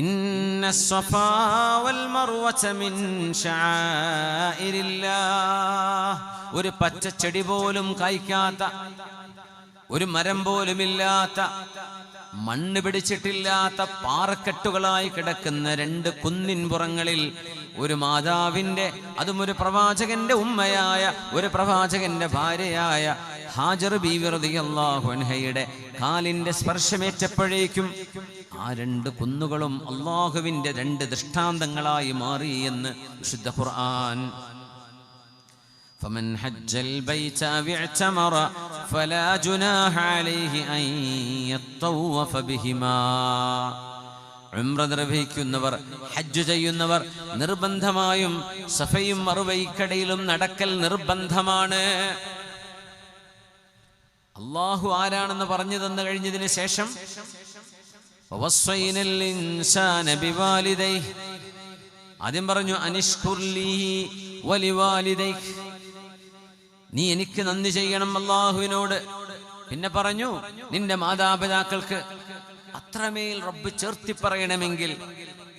ഇന്ന സ്വഫാ വൽ മർവത മിൻ ശആഇരില്ലാഹ്. ഒരു പച്ചച്ചെടി പോലും കായ്ക്കാത്ത, ഒരു മരം പോലുമില്ലാത്ത, മണ്ണ് പിടിച്ചിട്ടില്ലാത്ത പാറക്കെട്ടുകളായി കിടക്കുന്ന 2 കുന്നിൻ പുറങ്ങളിൽ ഒരു മാതാവിന്റെ, അതും ഒരു പ്രവാചകന്റെ ഉമ്മയായ, ഒരു പ്രവാചകന്റെ ഭാര്യയായ ഹാജർ ബീവി റളിയല്ലാഹു അൻഹയുടെ കാലിന്റെ സ്പർശമേറ്റപ്പോഴേക്കും ആ 2 കുന്നുകളും അള്ളാഹുവിന്റെ 2 ദൃഷ്ടാന്തങ്ങളായി മാറി എന്ന് വിശുദ്ധ ഖുർആൻ. فمن حج البيت أو اعتمر فلا جناح عليه أن يطوف بهما. ഉംറ നിർവഹിക്കുന്നവർ, ഹജ്ജ് ചെയ്യുന്നവർ നിർബന്ധമായും സഫയും മറുവയ്ക്കടയിലും നടക്കൽ നിർബന്ധമാണ്. അള്ളാഹു ആരാണെന്ന് പറഞ്ഞു തന്നു കഴിഞ്ഞതിന് ശേഷം ആദ്യം പറഞ്ഞു അനിഷ്കുർ ലീ വലിവാലിദൈക്, നീ എനിക്ക് നന്ദി ചെയ്യണം അള്ളാഹുവിനോട്. പിന്നെ പറഞ്ഞു നിന്റെ മാതാപിതാക്കൾക്ക്. അത്രമേൽ റബ്ബ് ചേർത്തി പറയണമെങ്കിൽ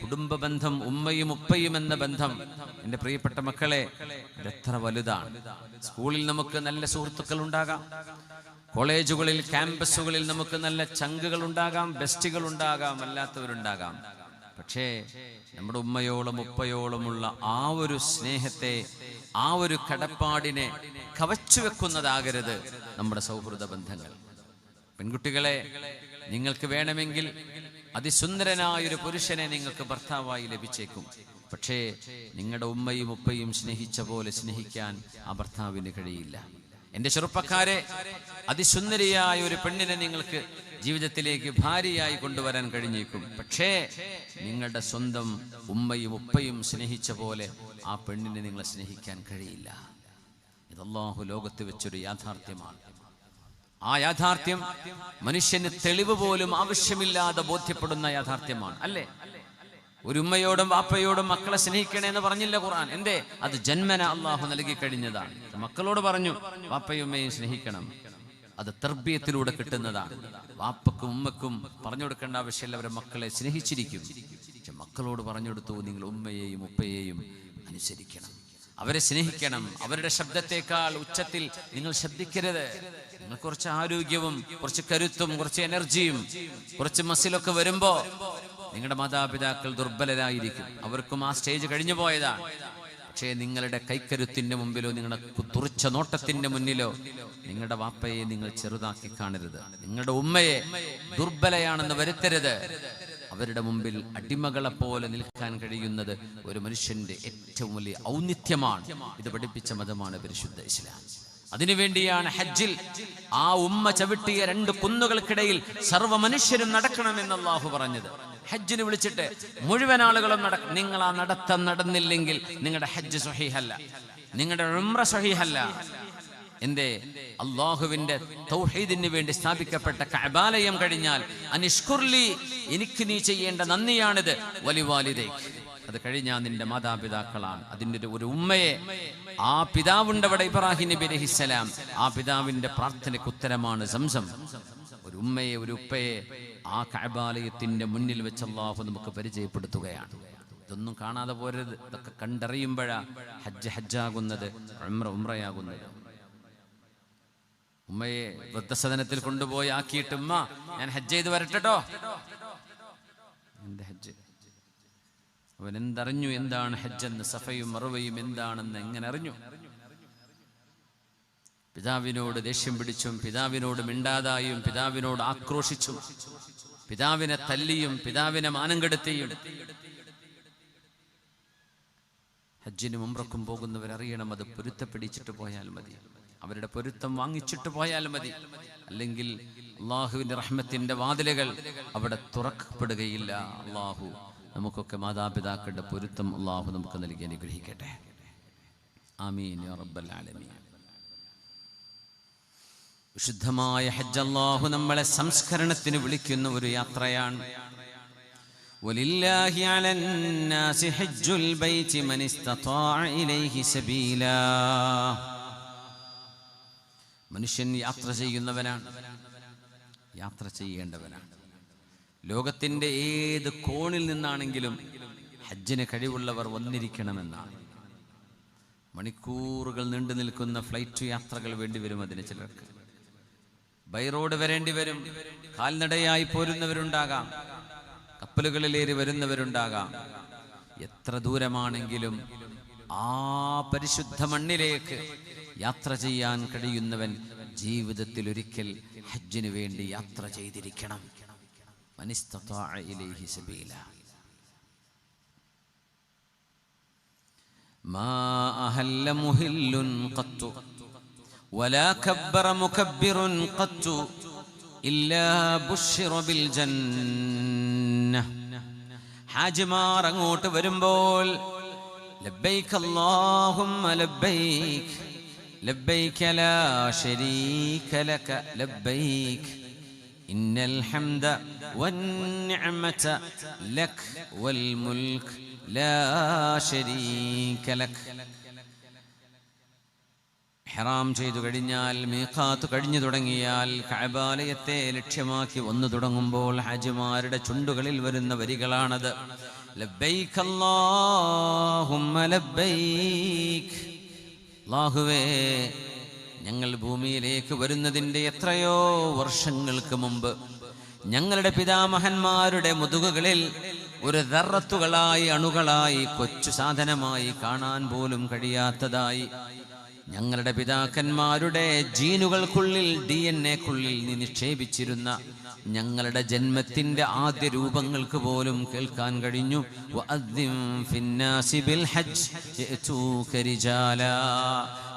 കുടുംബ ബന്ധം, ഉമ്മയും ഉപ്പയും എന്ന ബന്ധം, എൻ്റെ പ്രിയപ്പെട്ട മക്കളെ, ഇതെത്ര വലുതാണ്. സ്കൂളിൽ നമുക്ക് നല്ല സുഹൃത്തുക്കൾ ഉണ്ടാകാം, കോളേജുകളിൽ, ക്യാമ്പസുകളിൽ നമുക്ക് നല്ല ചങ്കുകൾ ഉണ്ടാകാം, ബെസ്റ്റുകൾ ഉണ്ടാകാം, അല്ലാത്തവരുണ്ടാകാം. പക്ഷേ നമ്മുടെ ഉമ്മയോളം ഉപ്പയോളമുള്ള ആ ഒരു സ്നേഹത്തെ, ആ ഒരു കടപ്പാടിനെ കവച്ചു വെക്കുന്നതാകരുത് നമ്മുടെ സൗഹൃദ ബന്ധങ്ങൾ. പെൺകുട്ടികളെ, നിങ്ങൾക്ക് വേണമെങ്കിൽ അതിസുന്ദരനായൊരു പുരുഷനെ നിങ്ങൾക്ക് ഭർത്താവായി ലഭിച്ചേക്കും. പക്ഷേ നിങ്ങളുടെ ഉമ്മയും ഉപ്പയും സ്നേഹിച്ച പോലെ സ്നേഹിക്കാൻ ആ ഭർത്താവിന് കഴിയില്ല. എൻ്റെ ചെറുപ്പക്കാരെ, അതിസുന്ദരിയായ ഒരു പെണ്ണിനെ നിങ്ങൾക്ക് ജീവിതത്തിലേക്ക് ഭാര്യയായി കൊണ്ടുവരാൻ കഴിഞ്ഞേക്കും. പക്ഷേ നിങ്ങളുടെ സ്വന്തം ഉമ്മയും ഉപ്പയും സ്നേഹിച്ച പോലെ ആ പെണ്ണിനെ നിങ്ങളെ സ്നേഹിക്കാൻ കഴിയില്ല. ഇത് അല്ലാഹു ലോകത്ത് വെച്ചൊരു യാഥാർത്ഥ്യമാണ്. ആ യാഥാർത്ഥ്യം മനുഷ്യന് തെളിവ് പോലും ആവശ്യമില്ലാതെ ബോധ്യപ്പെടുന്ന യാഥാർത്ഥ്യമാണ്, അല്ലേ? ഒരു ഉമ്മയോടും വാപ്പയോടും മക്കളെ സ്നേഹിക്കണേ എന്ന് പറഞ്ഞില്ല ഖുർആൻ. എന്തേ? അത് ജന്മന അള്ളാഹു നൽകി കഴിഞ്ഞതാണ്. മക്കളോട് പറഞ്ഞു വാപ്പയും ഉമ്മയും സ്നേഹിക്കണം. അത് തർബിയത്തിലൂടെ കിട്ടുന്നതാണ്. വാപ്പക്കും ഉമ്മക്കും പറഞ്ഞു കൊടുക്കേണ്ട ആവശ്യമില്ല, അവരെ മക്കളെ സ്നേഹിച്ചിരിക്കും. പക്ഷെ മക്കളോട് പറഞ്ഞു കൊടുത്തു, നിങ്ങൾ ഉമ്മയെയും ഉപ്പയെയും അനുസരിക്കണം, അവരെ സ്നേഹിക്കണം. അവരുടെ ശബ്ദത്തെക്കാൾ ഉച്ചത്തിൽ നിങ്ങൾ ശബ്ദിക്കരുത്. നിങ്ങൾ കുറച്ച് ആരോഗ്യവും കുറച്ച് കരുത്തും കുറച്ച് എനർജിയും കുറച്ച് മസിലൊക്കെ വരുമ്പോ നിങ്ങളുടെ മാതാപിതാക്കൾ ദുർബലരായിരിക്കും. അവർക്കും ആ സ്റ്റേജ് കഴിഞ്ഞു പോയതാണ്. പക്ഷേ നിങ്ങളുടെ കൈക്കരുത്തിന്റെ മുമ്പിലോ നിങ്ങളുടെ തുറിച്ച നോട്ടത്തിന്റെ മുന്നിലോ നിങ്ങളുടെ വാപ്പയെ നിങ്ങൾ ചെറുതാക്കി കാണരുത്. നിങ്ങളുടെ ഉമ്മയെ ദുർബലയാണെന്ന് വരുത്തരുത്. അവരുടെ മുമ്പിൽ അടിമകളെ പോലെ നിൽക്കാൻ കഴിയുന്നത് ഒരു മനുഷ്യന്റെ ഏറ്റവും വലിയ ഔന്നിത്യമാണ്. ഇത് പഠിപ്പിച്ച മതമാണ് പരിശുദ്ധ ഇസ്ലാം. അതിനുവേണ്ടിയാണ് ഹജ്ജിൽ ആ ഉമ്മ ചവിട്ടിയ 2 കുന്നുകൾക്കിടയിൽ സർവ്വ മനുഷ്യരും നടക്കണമെന്ന് അല്ലാഹു പറഞ്ഞത്. ഹജ്ജിന് വിളിച്ചിട്ട് മുഴുവൻ ആളുകളും നടക്കണം. നിങ്ങൾ ആ നടത്തം നടന്നില്ലെങ്കിൽ നിങ്ങളുടെ ഹജ്ജ് സ്വഹീഹല്ല, നിങ്ങളുടെ ഉംറ സ്വഹീഹല്ല. എന്തേ? അള്ളാഹുവിന്റെ തൗഹീദിന് വേണ്ടി സ്ഥാപിക്കപ്പെട്ട കഅബാലയം കഴിഞ്ഞാൽ അനിഷ്കുർലി, എനിക്ക് നീ ചെയ്യേണ്ട നന്ദിയാണിത്, വലിവാലിദൈക്, അത് കഴിഞ്ഞാൽ നിന്റെ മാതാപിതാക്കളാണ്. അതിൻ്റെ ഒരു ഉമ്മയെ, ആ പിതാവുണ്ട് അവിടെ, ഇബ്രാഹിം നബി അലൈഹിസ്സലാം, ആ പിതാവിന്റെ പ്രാർത്ഥനയ്ക്ക് ഉത്തരമാണ് സംസം. ഒരു ഉമ്മയെ, ഒരു ഉപ്പയെ ആ കഅബാലയത്തിന്റെ മുന്നിൽ വെച്ച് അല്ലാഹു നമുക്ക് പരിചയപ്പെടുത്തുകയാണ്. ഇതൊന്നും കാണാതെ പോരരുത്. ഇതൊക്കെ കണ്ടറിയുമ്പോഴാ ഹജ്ജ് ഹജ്ജാകുന്നത്, ഉംറ ഉംറയാകുന്നത്. ഉമ്മയെ വൃദ്ധസദനത്തിൽ കൊണ്ടുപോയി ആക്കിയിട്ട്, ഉമ്മ ഞാൻ ഹജ്ജ് ചെയ്ത് വരട്ടോ. എന്റെ ഹജ്ജ്? അവൻ എന്തറിഞ്ഞു എന്താണ് ഹജ്ജെന്ന്, സഫയും മറുവയും എന്താണെന്ന് എങ്ങനെ അറിഞ്ഞു? പിതാവിനോട് ദേഷ്യം പിടിച്ചും പിതാവിനോട് മിണ്ടാതായും പിതാവിനോട് ആക്രോശിച്ചും പിതാവിനെ തല്ലിയും പിതാവിനെ മാനം കെടുത്തിയും. ഹജ്ജിനും ഉംറക്കും പോകുന്നവരറിയണം, അത് പൊരുത്തപ്പിടിച്ചിട്ട് പോയാൽ മതി, അവരുടെ പൊരുത്തം വാങ്ങിച്ചിട്ട് പോയാൽ മതി. അല്ലെങ്കിൽ അള്ളാഹുവിന്റെ റഹ്മത്തിന്റെ വാതിലുകൾ അവിടെ തുറക്കപ്പെടുകയില്ല. അള്ളാഹു നമുക്കൊക്കെ മാതാപിതാക്കളുടെ പൊരുത്തം അള്ളാഹു നമുക്ക് നൽകി അനുഗ്രഹിക്കട്ടെ. ആമീൻ യാ റബ്ബൽ ആലമീൻ. വിശുദ്ധമായ ഹജ്ജ് അല്ലാഹു നമ്മളെ സംസ്കരണത്തിന് വിളിക്കുന്ന ഒരു യാത്രയാണ്. വലില്ലാഹി അലന്നാസി ഹജ്ജുൽ ബൈതി മൻ ഇസ്തതാഅ ഇലൈഹി സബീലാ. മനുഷ്യൻ യാത്ര ചെയ്യുന്നവനാണ്, യാത്ര ചെയ്യേണ്ടവനാണ്. ലോകത്തിൻ്റെ ഏത് കോണിൽ നിന്നാണെങ്കിലും ഹജ്ജിന് കഴിവുള്ളവർ വന്നിരിക്കണമെന്നാണ്. മണിക്കൂറുകൾ നീണ്ടു നിൽക്കുന്ന ഫ്ലൈറ്റ് യാത്രകൾ വേണ്ടിവരും അതിന്. ചിലർക്ക് ബൈ റോഡ് വരേണ്ടി വരും. കാൽനടയായി പോരുന്നവരുണ്ടാകാം, കപ്പലുകളിലേറി വരുന്നവരുണ്ടാകാം. എത്ര ദൂരമാണെങ്കിലും ആ പരിശുദ്ധ മണ്ണിലേക്ക് യാത്ര ചെയ്യാൻ കഴിയുന്നവൻ ജീവിതത്തിൽ ഒരിക്കൽ ഹജ്ജിന് വേണ്ടി യാത്ര ചെയ്തിരിക്കണം. മനിസ്തതാഅ ഇലൈഹി സബീല. മാ അഹല്ല മുഹില്ലുൻ ഖത്തു വലാ കബ്ബറ മുകബ്ബിറുൻ ഖത്തു ഇല്ലാ ബുശ്ശിറ ബിൽ ജന്ന. ഹാജിമാർ അങ്ങോട്ട് വരുമ്പോൾ ലബ്ബൈക അല്ലാഹുമ്മ ലബ്ബൈക ലബ്ബൈക ലാ ശരീക ലക ലബ്ബൈക ഇന്നൽ ഹംദ വന്നിഅമത ലക വൽ മുൽക് ലാ ശരീക ലക. ഇഹ്റാം ചെയ്തു കഴിഞ്ഞാൽ, മീഖാത്ത് കഴിഞ്ഞു തുടങ്ങിയാൽ, കഅബാലയത്തെ ലക്ഷ്യമാക്കി വന്നു തുടങ്ങുമ്പോൾ ഹാജിമാരുടെ ചുണ്ടുകളിൽ വരുന്ന വരികളാണത്. ലബ്ബൈക അല്ലാഹുമ്മ ലബ്ബൈക. അല്ലാഹുവേ, ഞങ്ങൾ ഭൂമിയിലേക്ക് വരുന്നതിൻ്റെ എത്രയോ വർഷങ്ങൾക്ക് മുമ്പ് ഞങ്ങളുടെ പിതാമഹന്മാരുടെ മുതുകുകളിൽ ഒരു ദർറത്തുകളായി, അണുകളായി, കൊച്ചു സാധനമായി, കാണാൻ പോലും കഴിയാത്തതായി ഞങ്ങളുടെ പിതാക്കന്മാരുടെ ജീനുകൾക്കുള്ളിൽ, DNA-ക്കുള്ളിൽ നീ നിക്ഷേപിച്ചിരുന്ന ഞങ്ങളുടെ ജന്മത്തിന്റെ ആദ്യ രൂപങ്ങൾക്ക് പോലും കേൾക്കാൻ കഴിഞ്ഞു.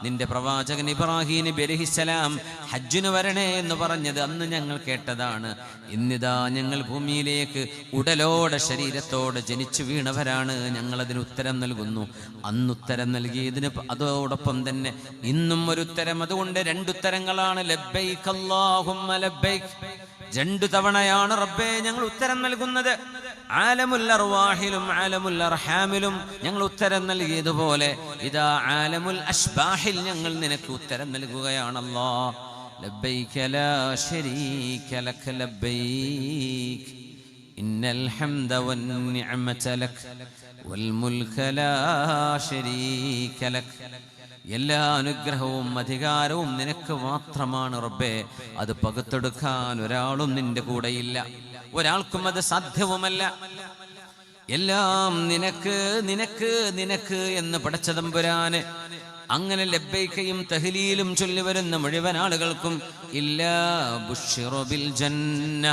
നിന്റെ പ്രവാചകൻ ഇബ്രാഹീം നബി അലൈഹിസ്സലാം ഹജ്ജിന് വരണേ എന്ന് പറഞ്ഞത് അന്ന് ഞങ്ങൾ കേട്ടതാണ്. ഇന്നിതാ ഞങ്ങൾ ഭൂമിയിലേക്ക് ഉടലോടെ, ശരീരത്തോടെ ജനിച്ചു വീണവരാണ്. ഞങ്ങളതിന് ഉത്തരം നൽകുന്നു. അന്നുത്തരം നൽകിയതിന് അതോടൊപ്പം തന്നെ ഇന്നും ഒരു ഉത്തരം. അതുകൊണ്ട് രണ്ടുത്തരങ്ങളാണ്. ലബ്ബൈക അല്ലാഹുമ്മ ലബ്ബൈക. രണ്ടു തവണയാണ് റബ്ബേ ഞങ്ങൾ ഉത്തരം നൽകുന്നത്. ആലമുൽ അർവാഹിലും ആലമുൽ അർഹാമിലും ഞങ്ങൾ ഉത്തരം നൽകിയതുപോലെ ഇതാ ആലമുൽ അശ്ബാഹിൽ ഞങ്ങൾ നിനക്ക് ഉത്തരം നൽകുകയാണല്ലോ. ലബ്ബൈക ലാ ശരീക ലക ലബ്ബൈക ഇന്നൽ ഹംദ വന്നിഅമത ലക വൽ മുൽക ലാ ശരീക ലക. എല്ലാ അനുഗ്രഹവും അധികാരവും നിനക്ക് മാത്രമാണ് റബ്ബേ. അത് പകുത്തെടുക്കാൻ ഒരാളും നിന്റെ കൂടെയില്ല, ഒരാൾക്കും അത് സാധ്യവുമല്ല. എല്ലാം നിനക്ക് നിനക്ക് നിനക്ക് എന്ന് പടച്ച തമ്പുരാന് അങ്ങനെ ലബ്ബൈക്കയും തഹ്ലീലും ചൊല്ലി വരുന്ന മുഴുവൻ ആളുകൾക്കും ഇല്ലാ ബുശ്ശിറ ബിൽ ജന്ന,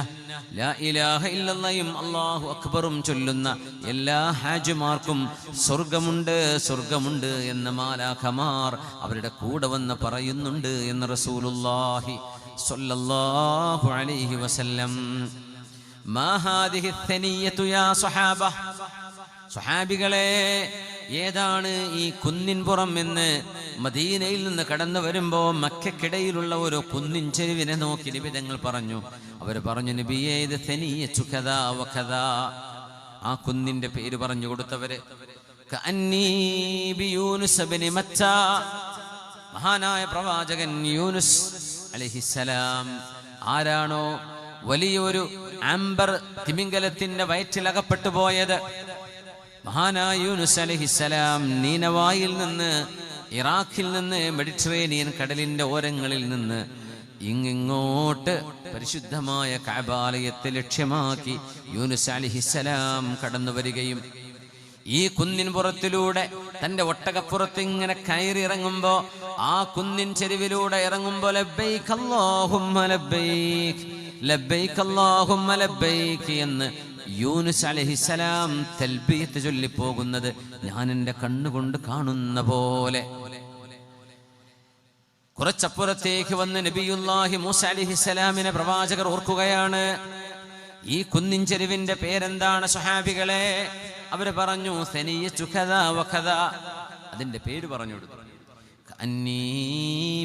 ലാ ഇലാഹ ഇല്ലല്ലാഹും അല്ലാഹു അക്ബറും ചൊല്ലുന്ന എല്ലാ ഹാജിമാർക്കും സ്വർഗമുണ്ട്, സ്വർഗമുണ്ട് എന്ന് മാലാഖമാർ അവരുടെ കൂടെ വന്ന് പറയുന്നുണ്ട് എന്ന് റസൂലുള്ളാഹി സ്വല്ലല്ലാഹു അലൈഹി വസല്ലം. മാ ഹാദിഹി ഥനിയ്യതു യാ സ്വഹാബ. സ്വഹാബികളെ, ഏതാണ് ഈ കുന്നിൻ പുറം എന്ന് മദീനയിൽ നിന്ന് കടന്നു വരുമ്പോ മക്കക്കിടയിലുള്ള ഒരു കുന്നിൻ ചെരുവിനെ നോക്കി നബി തങ്ങൾ പറഞ്ഞു. അവർ പറഞ്ഞു, നബിയേ ഇത് ഥനിയ്യതു കദാ വകദാ. ആ കുന്നിന്റെ പേര് പറഞ്ഞു കൊടുത്തവര് കഅന്നീ ബിയൂനുസ് ഇബ്നു മത്താ. മഹാനായ പ്രവാചകൻ യൂനുസ് അലൈഹിസ്സലാം ആരാണോ വലിയൊരു ആംബർ തിമിംഗലത്തിന്റെ വയറ്റിലകപ്പെട്ടു പോയത്, മഹാനായ യൂനുസ് അലൈഹിസ്സലാം നീനവായിൽ നിന്ന്, ഇറാഖിൽ നിന്ന്, മെഡിറ്ററേനിയൻ കടലിന്റെ ഓരങ്ങളിൽ നിന്ന് ഇങ്ങോട്ട് പരിശുദ്ധമായ കഅബാലയത്തെ ലക്ഷ്യമാക്കി യൂനുസ് അലൈഹിസ്സലാം കടന്നു വരികയും ഈ കുന്നിൻ പുറത്തിലൂടെ തന്റെ ഒട്ടകപ്പുറത്ത് ഇങ്ങനെ കയറി ഇറങ്ങുമ്പോ, ആ കുന്നിൻ ചെരുവിലൂടെ ഇറങ്ങുമ്പോ ലബ്ബൈക അല്ലാഹുമ്മ ലബ്ബൈക ലബ്ബൈക അല്ലാഹുമ്മ ലബ്ബൈക എന്ന് യൂനുസ് അലൈഹിസ്സലാം തൽബീത്ത് ചൊല്ലി പോകുന്നത് ഞാൻ എൻ്റെ കണ്ണുകൊണ്ട് കാണുന്ന പോലെ. കുറച്ചപ്പുറത്തേക്ക് വന്ന് നബിയുല്ലാഹി മൂസ അലൈഹിസ്സലാമിനെ പ്രവാചകർ ഓർക്കുകയാണ്. ഈ കുന്നിൻ ചെരുവിന്റെ പേരെന്താണ് സ്വഹാബികളെ? അവര് പറഞ്ഞു സനിയ്യതു കദാ വകദാ. അതിന്റെ പേര് പറഞ്ഞു കൊടുത്തു. കഅന്നീ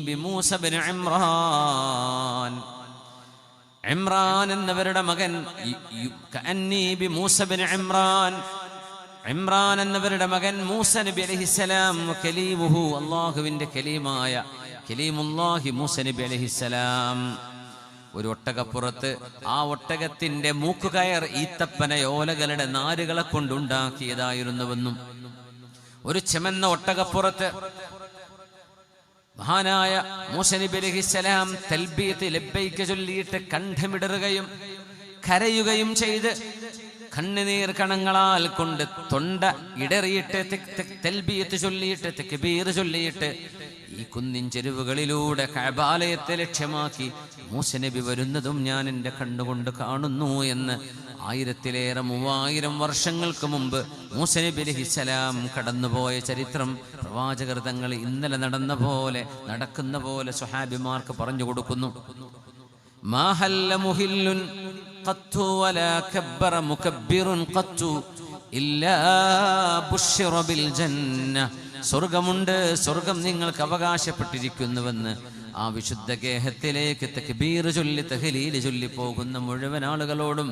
ബിമൂസ ഇബ്നു ഇമ്രാൻ. ഇമ്രാൻ എന്നവരുടെ മകൻ കഅന്നീ ബിമൂസ ഇബ്നു ഇമ്രാൻ. ഇമ്രാൻ എന്നവരുടെ മകൻ മൂസ നബി അലൈഹിസ്സലാം, കലീമുഹു, അല്ലാഹുവിന്റെ കലീമായ കലീമുല്ലാഹി മൂസ നബി അലൈഹിസ്സലാം. ഒരു ഒട്ടകപ്പുറത്ത് ആ ഒട്ടകത്തിന്റെ മൂക്കുകയർ ഈത്തപ്പനയോലകളുടെ നാരുകളെ കൊണ്ടുണ്ടാക്കിയതായിരുന്നുവെന്നും, ഒരു ചെമന്ന ഒട്ടകപ്പുറത്ത് മഹാനായ മൂസ നബി അലൈഹിസ്സലാം തൽബിയത്ത് ലബ്ബൈക ചൊല്ലിയിട്ട് കണ്ഠമിടറുകയും കരയുകയും ചെയ്ത് കണ്ണുനീർ കണങ്ങളാൽ കൊണ്ട് തൊണ്ട ഇടറിയിട്ട് തൽബിയത്ത് ചൊല്ലിയിട്ട് തക്ബീർ ചൊല്ലിയിട്ട് ഈ കുന്നിൻ ചെരുവുകളിലൂടെ കഅബാലയത്തെ ലക്ഷ്യമാക്കി മൂസ നബി വരുന്നതും ഞാൻ എൻ്റെ കണ്ണുകൊണ്ട് കാണുന്നു എന്ന് 3000 വർഷങ്ങൾക്ക് മുമ്പ് മൂസ നബി അലൈഹിസ്സലാം കടന്നുപോയ ചരിത്രം പ്രവാചകർ തങ്ങൾ ഇന്നലെ നടക്കുന്ന പോലെ സ്വഹാബിമാർക്ക് പറഞ്ഞു കൊടുക്കുന്നു. മാഹല്ല മുഹില്ലുൻ ഖത്തു വലാ കബ്ബറ മുകബ്ബിറുൻ ഖത്തു ഇല്ലാ ബുശ്ശിറ ബിൽ ജന്ന. സ്വർഗമുണ്ട്, സ്വർഗം നിങ്ങൾക്ക് അവകാശപ്പെട്ടിരിക്കുന്നുവെന്ന് ആ വിശുദ്ധ ഗേഹത്തിലേക്ക് തക്ബീർ ചൊല്ലി തഹ്ലീൽ ചൊല്ലി പോകുന്ന മുഴുവൻ ആളുകളോടും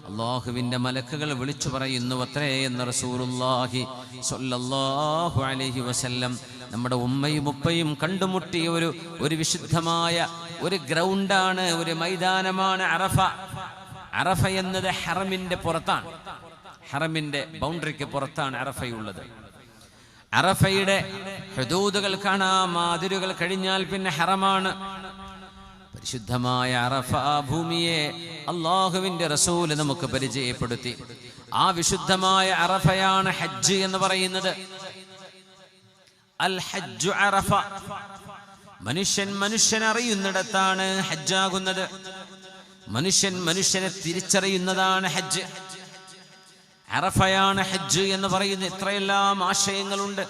അല്ലാഹുവിന്റെ മലക്കുകൾ വിളിച്ചു പറയുന്നു അത്രേ എന്ന് റസൂലുള്ളാഹി സ്വല്ലല്ലാഹു അലൈഹി വസല്ലം. നമ്മുടെ ഉമ്മയും ഉപ്പയും കണ്ടുമുട്ടിയ ഒരു വിശുദ്ധമായ ഒരു ഗ്രൗണ്ടാണ്, ഒരു മൈതാനമാണ് അറഫ. അറഫ എന്നത് ഹറമിന്റെ പുറത്താണ്, ഹറമിന്റെ ബൗണ്ടറിക്ക് പുറത്താണ് അറഫയുള്ളത്. അറഫയുടെ ഹുദൂദുകൾ കാണാം, അതിരുകൾ കഴിഞ്ഞാൽ പിന്നെ ഹറമാണ്. പരിശുദ്ധമായ അറഫ ഭൂമിയെ അല്ലാഹുവിന്റെ റസൂൽ നമുക്ക് പരിചയപ്പെടുത്തി. ആ വിശുദ്ധമായ അറഫയാണ് ഹജ്ജ് എന്ന് പറയുന്നത്. അൽ ഹജ്ജു അറഫ. മനുഷ്യൻ അറിയുന്നിടത്താണ് ഹജ്ജാകുന്നത്. മനുഷ്യനെ തിരിച്ചറിയുന്നതാണ് ഹജ്ജ്. അറഫയാണ് ഹജ്ജ് എന്ന് പറയുന്ന ഇത്രയെല്ലാം ആശയങ്ങളുണ്ട്.